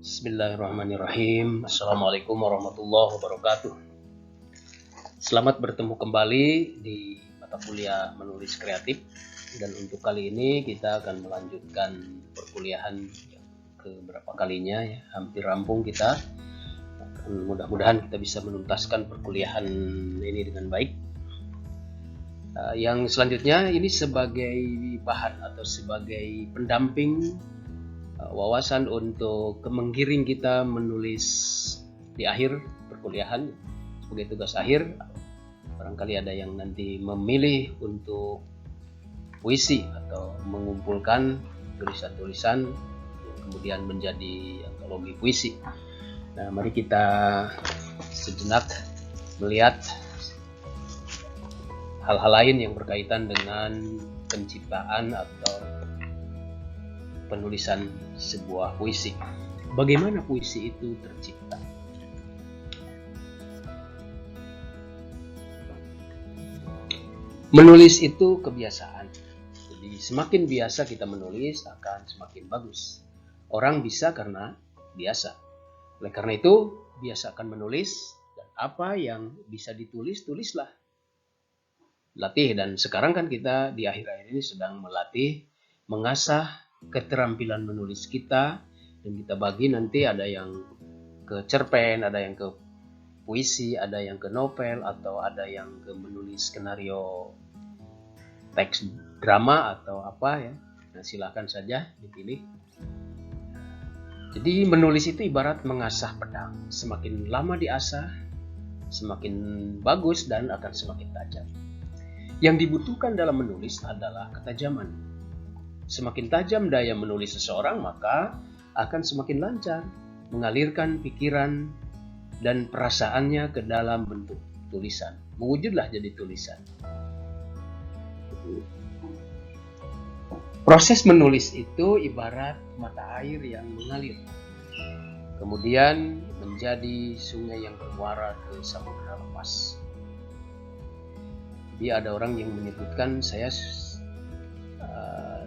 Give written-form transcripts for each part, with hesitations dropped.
Bismillahirrahmanirrahim. Assalamualaikum warahmatullahi wabarakatuh. Selamat bertemu kembali di mata kuliah menulis kreatif. Dan untuk kali ini kita akan melanjutkan perkuliahan ke berapa kalinya ya. Hampir rampung kita. Mudah-mudahan kita bisa menuntaskan perkuliahan ini dengan baik. Yang selanjutnya ini sebagai bahan atau sebagai pendamping wawasan untuk menggiring kita menulis di akhir perkuliahan sebagai tugas akhir. Barangkali ada yang nanti memilih untuk puisi atau mengumpulkan tulisan-tulisan yang kemudian menjadi antologi puisi. Nah, mari kita sejenak melihat hal-hal lain yang berkaitan dengan penciptaan atau penulisan sebuah puisi. Bagaimana puisi itu tercipta? Menulis itu kebiasaan. Jadi semakin biasa kita menulis akan semakin bagus. Orang bisa karena biasa. Oleh karena itu, biasakan menulis dan apa yang bisa ditulis, tulislah. Latih, dan sekarang kan kita di akhir-akhir ini sedang melatih, mengasah keterampilan menulis kita, dan kita bagi nanti ada yang ke cerpen, ada yang ke puisi, ada yang ke novel, atau ada yang ke menulis skenario teks drama atau apa ya. Nah, silakan saja dipilih. Jadi menulis itu ibarat mengasah pedang, semakin lama diasah semakin bagus dan akan semakin tajam. Yang dibutuhkan dalam menulis adalah ketajaman. Semakin tajam daya menulis seseorang, maka akan semakin lancar mengalirkan pikiran dan perasaannya ke dalam bentuk tulisan. Mewujudlah jadi tulisan. Proses menulis itu ibarat mata air yang mengalir, kemudian menjadi sungai yang bermuara ke samudera lepas. Jadi ada orang yang menyebutkan, saya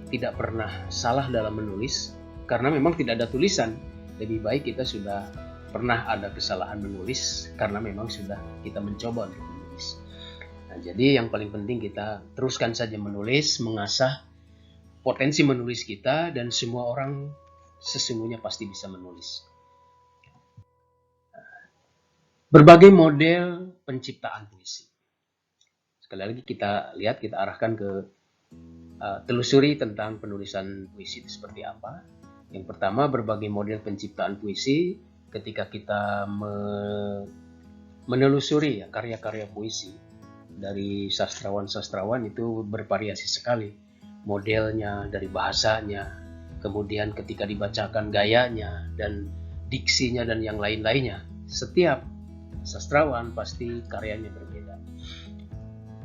tidak pernah salah dalam menulis karena memang tidak ada tulisan. Lebih baik kita sudah pernah ada kesalahan menulis karena memang sudah kita mencoba untuk menulis. Nah, jadi yang paling penting kita teruskan saja menulis, mengasah potensi menulis kita, dan semua orang sesungguhnya pasti bisa menulis. Berbagai model penciptaan puisi. Sekali lagi kita lihat, kita arahkan ke telusuri tentang penulisan puisi itu seperti apa. Yang pertama, berbagai model penciptaan puisi. Ketika kita menelusuri ya, karya-karya puisi dari sastrawan-sastrawan itu bervariasi sekali. Modelnya, dari bahasanya, kemudian ketika dibacakan gayanya, dan diksinya, dan yang lain-lainnya. Setiap sastrawan pasti karyanya berbeda.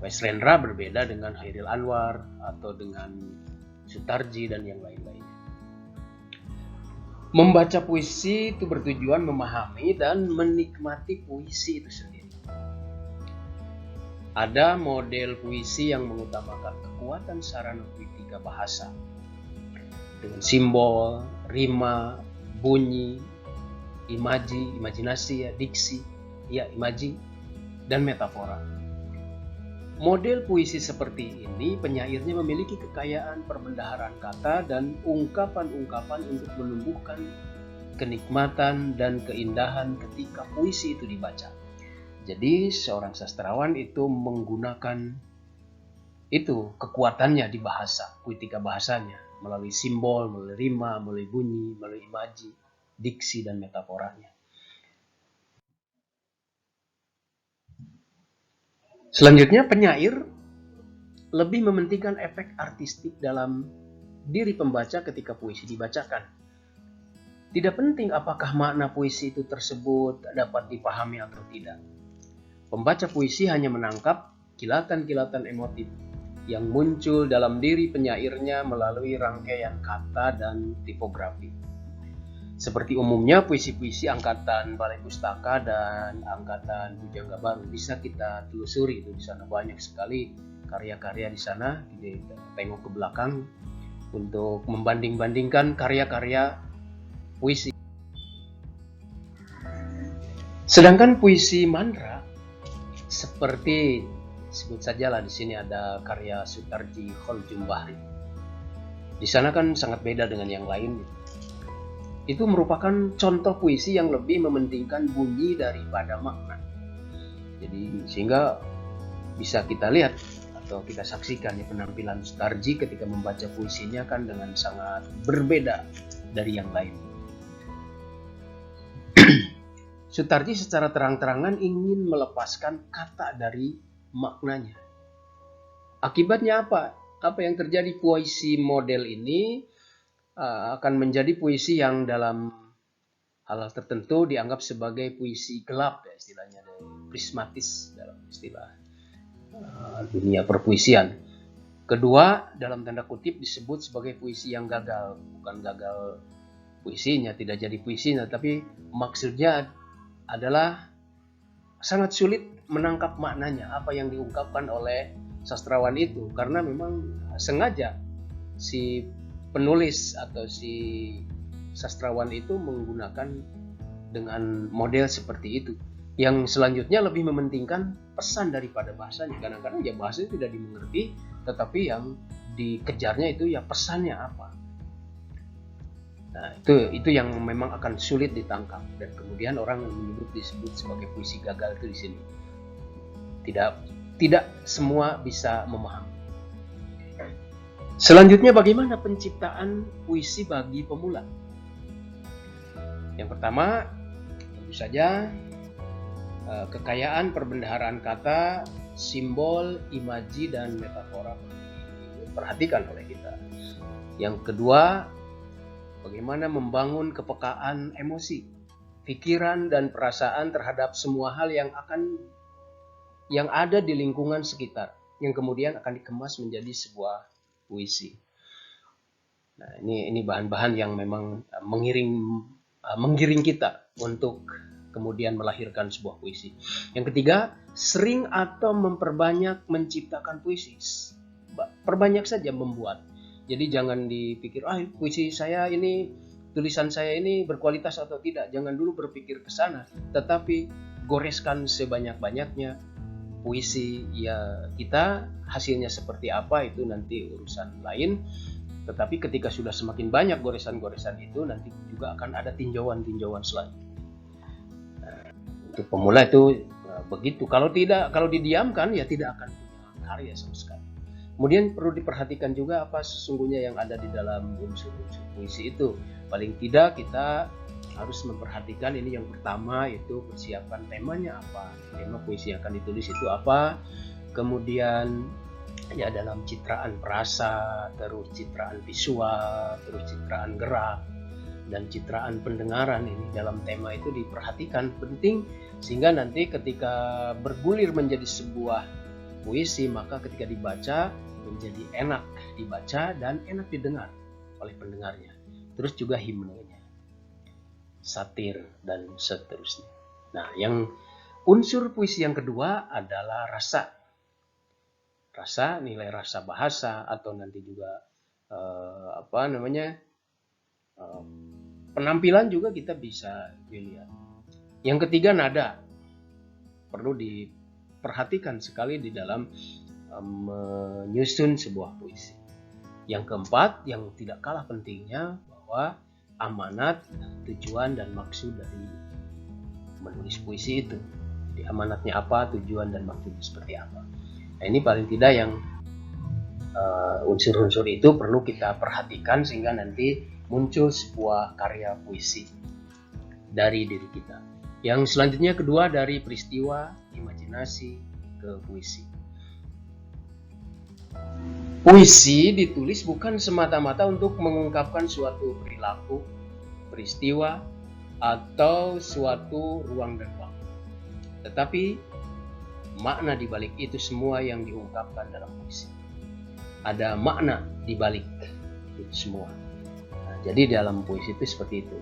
Wesrendra berbeda dengan Hairil Anwar atau dengan Sutarji dan yang lain-lainnya. Membaca puisi itu bertujuan memahami dan menikmati puisi itu sendiri. Ada model puisi yang mengutamakan kekuatan sarana puitika bahasa dengan simbol, rima, bunyi, imajinasi, diksi, imaji, dan metafora. Model puisi seperti ini, penyairnya memiliki kekayaan perbendaharaan kata dan ungkapan-ungkapan untuk menumbuhkan kenikmatan dan keindahan ketika puisi itu dibaca. Jadi seorang sastrawan itu menggunakan itu kekuatannya di bahasa, puitika bahasanya, melalui simbol, melalui rima, melalui bunyi, melalui imaji, diksi, dan metaforanya. Selanjutnya, penyair lebih mementingkan efek artistik dalam diri pembaca ketika puisi dibacakan. Tidak penting apakah makna puisi itu tersebut dapat dipahami atau tidak. Pembaca puisi hanya menangkap kilatan-kilatan emotif yang muncul dalam diri penyairnya melalui rangkaian kata dan tipografi. Seperti umumnya puisi-puisi angkatan Balai Pustaka dan angkatan Bujangga Baru bisa kita telusuri, itu di sana banyak sekali karya-karya di sana. Kita tengok ke belakang untuk membanding-bandingkan karya-karya puisi. Sedangkan puisi mandra seperti sebut sajalah di sini ada karya Sutarji Khaljum Bahri. Di sana kan sangat beda dengan yang lain. Itu merupakan contoh puisi yang lebih mementingkan bunyi daripada makna. Jadi sehingga bisa kita lihat atau kita saksikan ya, penampilan Sutarji ketika membaca puisinya kan dengan sangat berbeda dari yang lain. Sutarji secara terang-terangan ingin melepaskan kata dari maknanya. Akibatnya apa? Apa yang terjadi? Puisi model ini akan menjadi puisi yang dalam hal tertentu dianggap sebagai puisi gelap, ya, istilahnya prismatis dalam istilah dunia perpuisian. Kedua, dalam tanda kutip disebut sebagai puisi yang gagal. Bukan gagal puisinya, tidak jadi puisinya, tapi maksudnya adalah sangat sulit menangkap maknanya, apa yang diungkapkan oleh sastrawan itu, karena memang sengaja si penulis atau si sastrawan itu menggunakan dengan model seperti itu, yang selanjutnya lebih mementingkan pesan daripada bahasanya. Kadang-kadang ya bahasa tidak dimengerti, tetapi yang dikejarnya itu ya pesannya apa. Nah, itu yang memang akan sulit ditangkap, dan kemudian orang disebut sebagai puisi gagal itu di sini. Tidak semua bisa memahami. Selanjutnya, bagaimana penciptaan puisi bagi pemula? Yang pertama, tentu saja kekayaan perbendaharaan kata, simbol, imaji, dan metafora diperhatikan oleh kita. Yang kedua, bagaimana membangun kepekaan emosi, pikiran, dan perasaan terhadap semua hal yang ada di lingkungan sekitar, yang kemudian akan dikemas menjadi sebuah puisi. Nah, ini bahan-bahan yang memang menggiring kita untuk kemudian melahirkan sebuah puisi. Yang ketiga, sering atau memperbanyak menciptakan puisi. Perbanyak saja membuat. Jadi jangan dipikir, puisi saya ini, tulisan saya ini berkualitas atau tidak. Jangan dulu berpikir ke sana, tetapi goreskan sebanyak-banyaknya puisi ya kita. Hasilnya seperti apa itu nanti urusan lain. Tetapi ketika sudah semakin banyak goresan-goresan itu, nanti juga akan ada tinjauan-tinjauan selanjutnya. Nah, untuk pemula itu begitu. Kalau didiamkan ya tidak akan punya karya sama sekali. Kemudian perlu diperhatikan juga apa sesungguhnya yang ada di dalam unsur-unsur puisi itu. Paling tidak kita harus memperhatikan ini yang pertama, yaitu persiapan temanya apa. Tema puisi yang akan ditulis itu apa. Kemudian ya dalam citraan perasa, terus citraan visual, terus citraan gerak, dan citraan pendengaran ini dalam tema itu diperhatikan penting, sehingga nanti ketika bergulir menjadi sebuah puisi, maka ketika dibaca menjadi enak dibaca dan enak didengar oleh pendengarnya. Terus juga himnenya, satir, dan seterusnya. Nah, yang unsur puisi yang kedua adalah rasa. Rasa, nilai rasa bahasa, atau nanti juga penampilan juga kita bisa dilihat. Yang ketiga, nada. Perlu diperhatikan sekali di dalam menyusun sebuah puisi. Yang keempat, yang tidak kalah pentingnya, bahwa amanat, tujuan, dan maksud dari menulis puisi itu. Jadi amanatnya apa, tujuan dan maksudnya seperti apa. Nah, ini paling tidak yang unsur-unsur itu perlu kita perhatikan sehingga nanti muncul sebuah karya puisi dari diri kita. Yang selanjutnya kedua, dari peristiwa, imajinasi ke puisi. Puisi ditulis bukan semata-mata untuk mengungkapkan suatu perilaku, peristiwa, atau suatu ruang dan waktu. Tetapi makna di balik itu semua yang diungkapkan dalam puisi. Ada makna di balik itu semua. Nah, jadi dalam puisi itu seperti itu.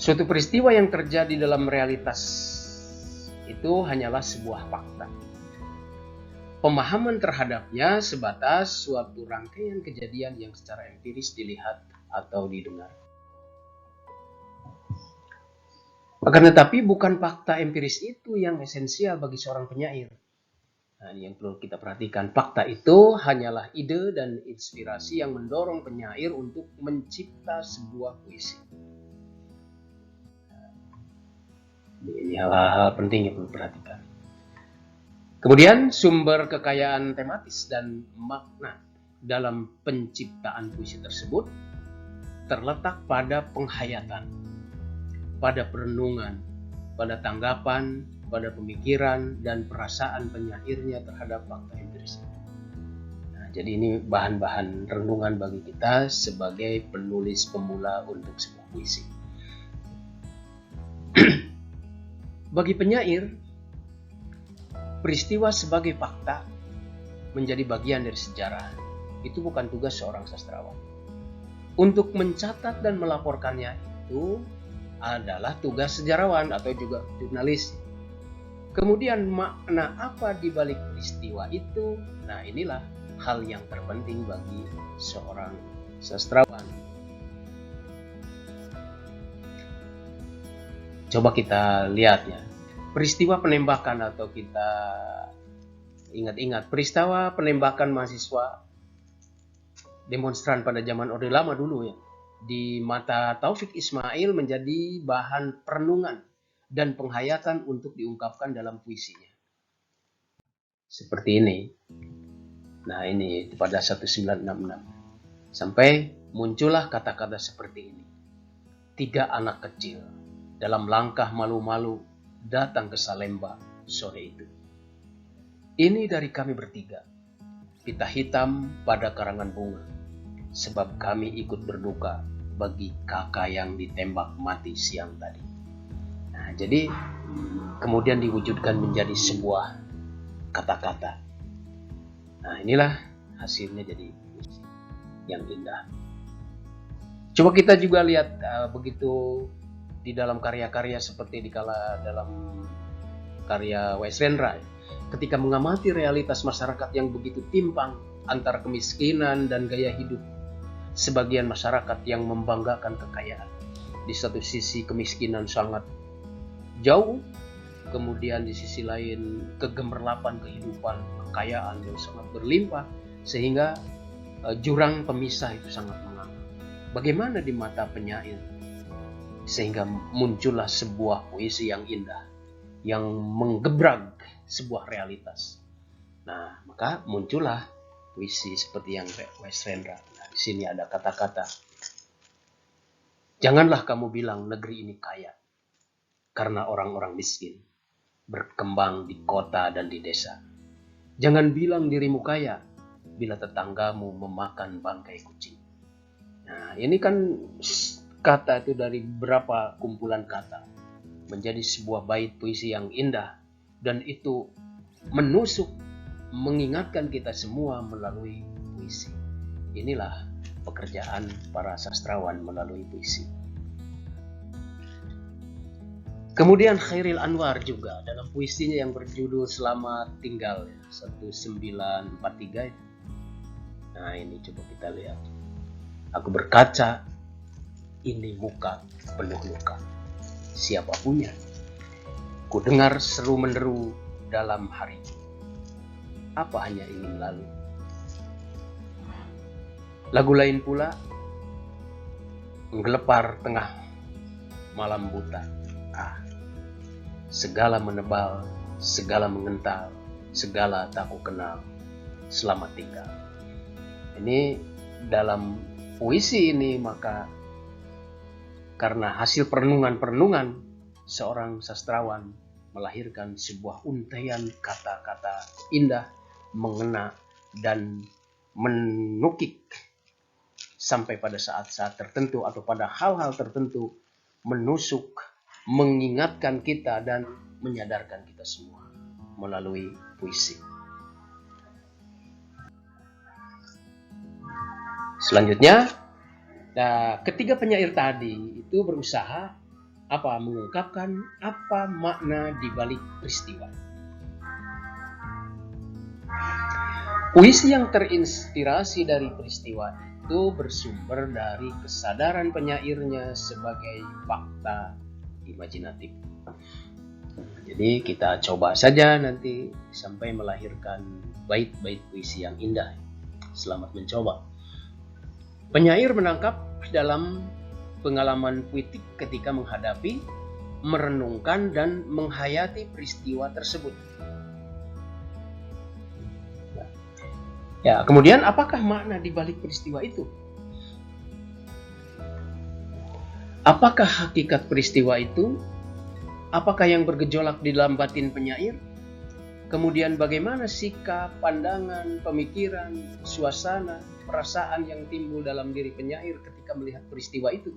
Suatu peristiwa yang terjadi dalam realitas itu hanyalah sebuah fakta. Pemahaman terhadapnya sebatas suatu rangkaian kejadian yang secara empiris dilihat atau didengar. Akan tetapi bukan fakta empiris itu yang esensial bagi seorang penyair. Nah, ini yang perlu kita perhatikan. Fakta itu hanyalah ide dan inspirasi yang mendorong penyair untuk mencipta sebuah puisi. Ini hal-hal penting yang perlu diperhatikan. Kemudian sumber kekayaan tematis dan makna dalam penciptaan puisi tersebut terletak pada penghayatan, pada perenungan, pada tanggapan, pada pemikiran dan perasaan penyairnya terhadap fakta empiris. Nah, jadi ini bahan-bahan renungan bagi kita sebagai penulis pemula untuk sebuah puisi. Bagi penyair, peristiwa sebagai fakta menjadi bagian dari sejarah. Itu bukan tugas seorang sastrawan. Untuk mencatat dan melaporkannya itu adalah tugas sejarawan atau juga jurnalis. Kemudian makna apa di balik peristiwa itu? Nah, inilah hal yang terpenting bagi seorang sastrawan. Coba kita lihat ya. Peristiwa penembakan atau kita ingat-ingat peristiwa penembakan mahasiswa demonstran pada zaman Orde Lama dulu ya. Di mata Taufik Ismail menjadi bahan perenungan dan penghayatan untuk diungkapkan dalam puisinya. Seperti ini. Nah, ini pada 1966. Sampai muncullah kata-kata seperti ini. 3 anak kecil dalam langkah malu-malu datang ke Salemba sore itu. Ini dari kami bertiga, pita hitam pada karangan bunga, sebab kami ikut berduka bagi kakak yang ditembak mati siang tadi. Nah, jadi kemudian diwujudkan menjadi sebuah kata-kata. Nah, inilah hasilnya jadi yang indah. Coba kita juga lihat begitu di dalam karya-karya seperti dalam karya Wesrendra, ketika mengamati realitas masyarakat yang begitu timpang antara kemiskinan dan gaya hidup. Sebagian masyarakat yang membanggakan kekayaan. Di satu sisi kemiskinan sangat jauh, kemudian di sisi lain kegemerlapan kehidupan, kekayaan yang sangat berlimpah, sehingga jurang pemisah itu sangat menganga. Bagaimana di mata penyair? Sehingga muncullah sebuah puisi yang indah, yang menggebrag sebuah realitas. Nah, maka muncullah puisi seperti yang Wesrendra. Nah, di sini ada kata-kata, janganlah kamu bilang negeri ini kaya, karena orang-orang miskin berkembang di kota dan di desa. Jangan bilang dirimu kaya, bila tetanggamu memakan bangkai kucing. Nah, ini kan kata itu dari beberapa kumpulan kata menjadi sebuah bait puisi yang indah, dan itu menusuk, mengingatkan kita semua melalui puisi. Inilah pekerjaan para sastrawan melalui puisi. Kemudian Khairil Anwar juga dalam puisinya yang berjudul Selamat Tinggal 1943. Nah, ini coba kita lihat. Aku berkaca, ini muka penuh luka. Siapa punya? Ku dengar seru menderu dalam hari. Apa hanya ingin lalu? Lagu lain pula, menggelepar tengah malam buta. Segala menebal, segala mengental, segala tak ku kenal. Selamat tinggal. Ini dalam puisi ini maka karena hasil perenungan-perenungan seorang sastrawan melahirkan sebuah untaian kata-kata indah, mengena dan menukik sampai pada saat-saat tertentu atau pada hal-hal tertentu, menusuk, mengingatkan kita dan menyadarkan kita semua melalui puisi. Selanjutnya, ketiga penyair tadi itu berusaha mengungkapkan apa makna di balik peristiwa. Puisi yang terinspirasi dari peristiwa itu bersumber dari kesadaran penyairnya sebagai fakta imajinatif. Jadi kita coba saja nanti sampai melahirkan bait-bait puisi yang indah. Selamat mencoba. Penyair menangkap dalam pengalaman puitik ketika menghadapi, merenungkan, dan menghayati peristiwa tersebut. Ya, kemudian apakah makna di balik peristiwa itu? Apakah hakikat peristiwa itu? Apakah yang bergejolak di dalam batin penyair? Kemudian bagaimana sikap, pandangan, pemikiran, suasana, perasaan yang timbul dalam diri penyair ketika melihat peristiwa itu?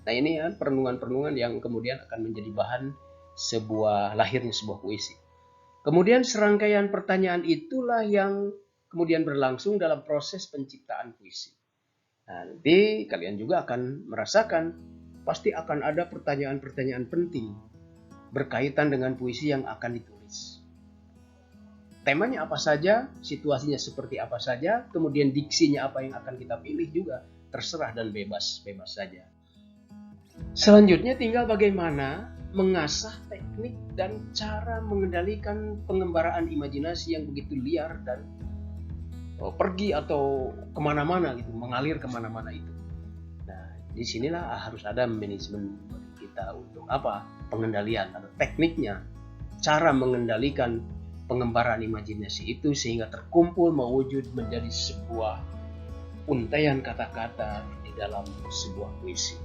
Nah, ini kan perenungan-perenungan yang kemudian akan menjadi bahan lahirnya sebuah puisi. Kemudian serangkaian pertanyaan itulah yang kemudian berlangsung dalam proses penciptaan puisi. Nah, nanti kalian juga akan merasakan pasti akan ada pertanyaan-pertanyaan penting berkaitan dengan puisi yang akan ditulis. Temanya apa saja, situasinya seperti apa saja, kemudian diksinya apa yang akan kita pilih juga terserah dan bebas saja. Selanjutnya tinggal bagaimana mengasah teknik dan cara mengendalikan pengembaraan imajinasi yang begitu liar dan pergi atau kemana-mana gitu, mengalir kemana-mana itu. Nah, disinilah harus ada manajemen kita untuk apa? Pengendalian atau tekniknya, cara mengendalikan pengembaraan imajinasi itu sehingga terkumpul mewujud menjadi sebuah untaian kata-kata di dalam sebuah puisi.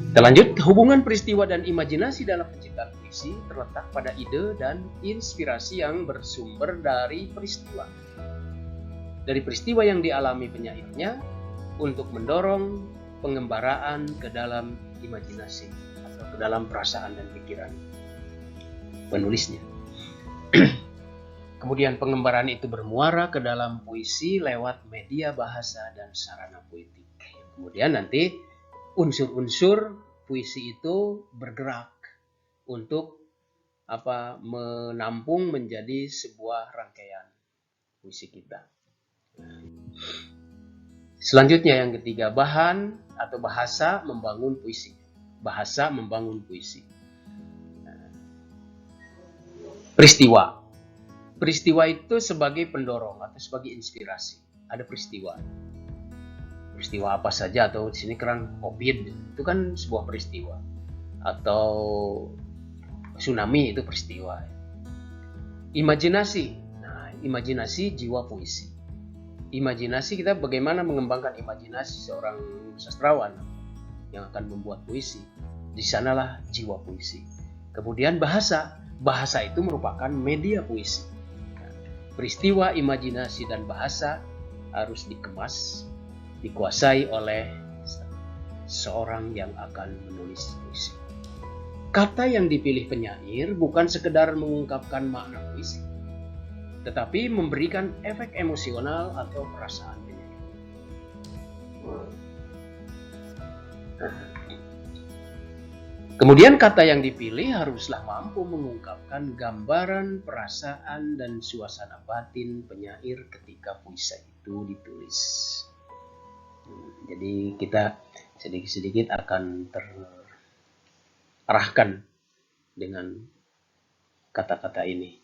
Kita lanjut, hubungan peristiwa dan imajinasi dalam penciptaan puisi terletak pada ide dan inspirasi yang bersumber dari peristiwa. Dari peristiwa yang dialami penyairnya untuk mendorong pengembaraan ke dalam imajinasi atau ke dalam perasaan dan pikiran penulisnya. Kemudian pengembaraan itu bermuara ke dalam puisi lewat media bahasa dan sarana puitik. Kemudian nanti unsur-unsur puisi itu bergerak untuk menampung menjadi sebuah rangkaian puisi kita. Selanjutnya yang ketiga, bahan atau bahasa membangun puisi. Bahasa membangun puisi. Peristiwa. Peristiwa itu sebagai pendorong atau sebagai inspirasi. Ada peristiwa. Peristiwa apa saja, atau di sini kan COVID itu kan sebuah peristiwa. Atau tsunami itu peristiwa. Imajinasi. Nah, imajinasi jiwa puisi. Imajinasi, kita bagaimana mengembangkan imajinasi seorang sastrawan yang akan membuat puisi. Di sanalah jiwa puisi. Kemudian bahasa. Bahasa itu merupakan media puisi. Peristiwa, imajinasi, dan bahasa harus dikemas, dikuasai oleh seorang yang akan menulis puisi. Kata yang dipilih penyair bukan sekedar mengungkapkan makna puisi, tetapi memberikan efek emosional atau perasaan penyair. Kemudian kata yang dipilih haruslah mampu mengungkapkan gambaran, perasaan, dan suasana batin penyair ketika puisi itu ditulis. Jadi kita sedikit-sedikit akan terarahkan dengan kata-kata ini.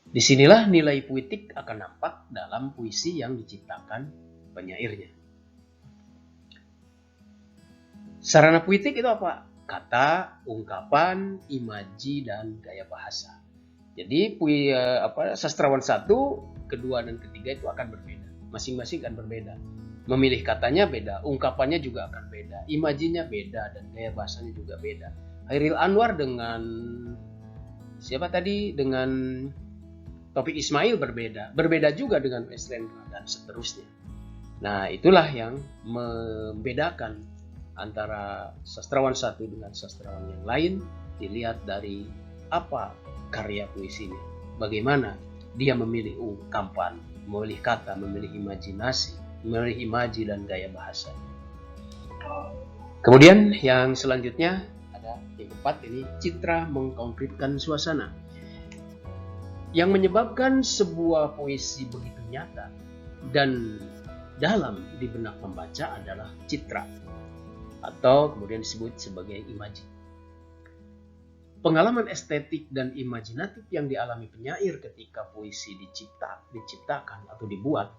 Disinilah nilai puitik akan nampak dalam puisi yang diciptakan penyairnya. Sarana puitik itu apa? Kata, ungkapan, imaji, dan gaya bahasa. Jadi sastrawan 1, kedua, dan ketiga itu akan berbeda. Masing-masing akan berbeda. Memilih katanya beda, ungkapannya juga akan beda, imajinya beda, dan gaya bahasanya juga beda. Hairil Anwar dengan dengan Taufik Ismail berbeda juga dengan Westlandra dan seterusnya. Nah, itulah yang membedakan antara sastrawan satu dengan sastrawan yang lain, dilihat dari apa karya puisinya, bagaimana dia memilih ungkapan, memilih kata, memilih imajinasi, memilih imaji dan gaya bahasa. Kemudian yang selanjutnya ada yang keempat, ini citra mengkonkretkan suasana. Yang menyebabkan sebuah puisi begitu nyata dan dalam di benak pembaca adalah citra. atau kemudian disebut sebagai imaji. Pengalaman estetik dan imajinatif yang dialami penyair ketika puisi diciptakan atau dibuat,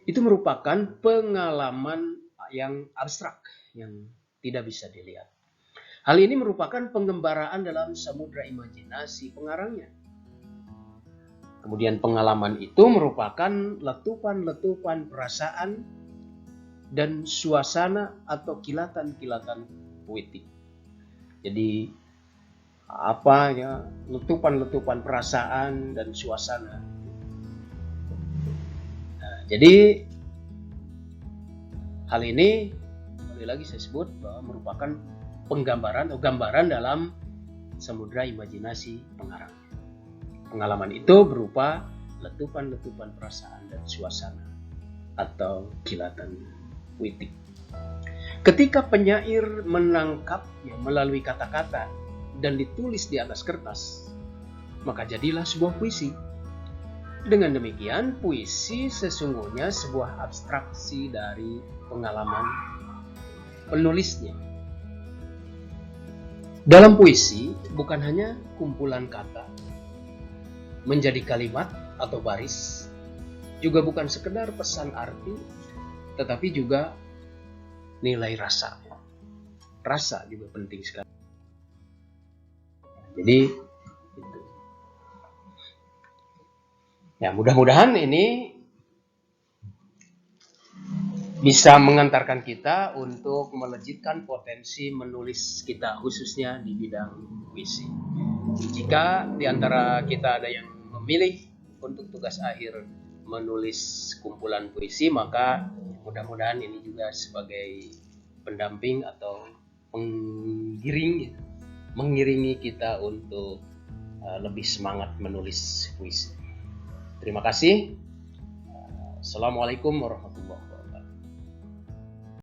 itu merupakan pengalaman yang abstrak, yang tidak bisa dilihat. Hal ini merupakan penggembaraan dalam samudra imajinasi pengarangnya. Kemudian pengalaman itu merupakan letupan-letupan perasaan dan suasana atau kilatan-kilatan puitik. Jadi letupan-letupan perasaan dan suasana. Nah, jadi hal ini kembali lagi saya sebut bahwa merupakan penggambaran atau gambaran dalam samudra imajinasi pengarang. Pengalaman itu berupa letupan-letupan perasaan dan suasana atau kilatan puitik. Ketika penyair menangkapnya melalui kata-kata dan ditulis di atas kertas, maka jadilah sebuah puisi. Dengan demikian, puisi sesungguhnya sebuah abstraksi dari pengalaman penulisnya. Dalam puisi, bukan hanya kumpulan kata menjadi kalimat atau baris, juga bukan sekedar pesan arti, tetapi juga nilai rasa. Rasa juga penting sekali. Jadi, itu. Ya, mudah-mudahan ini bisa mengantarkan kita untuk melejitkan potensi menulis kita, khususnya di bidang puisi. Jika di antara kita ada yang memilih untuk tugas akhir menulis kumpulan puisi, maka mudah-mudahan ini juga sebagai pendamping atau mengiringi kita untuk lebih semangat menulis puisi. Terima kasih. Assalamualaikum warahmatullahi wabarakatuh.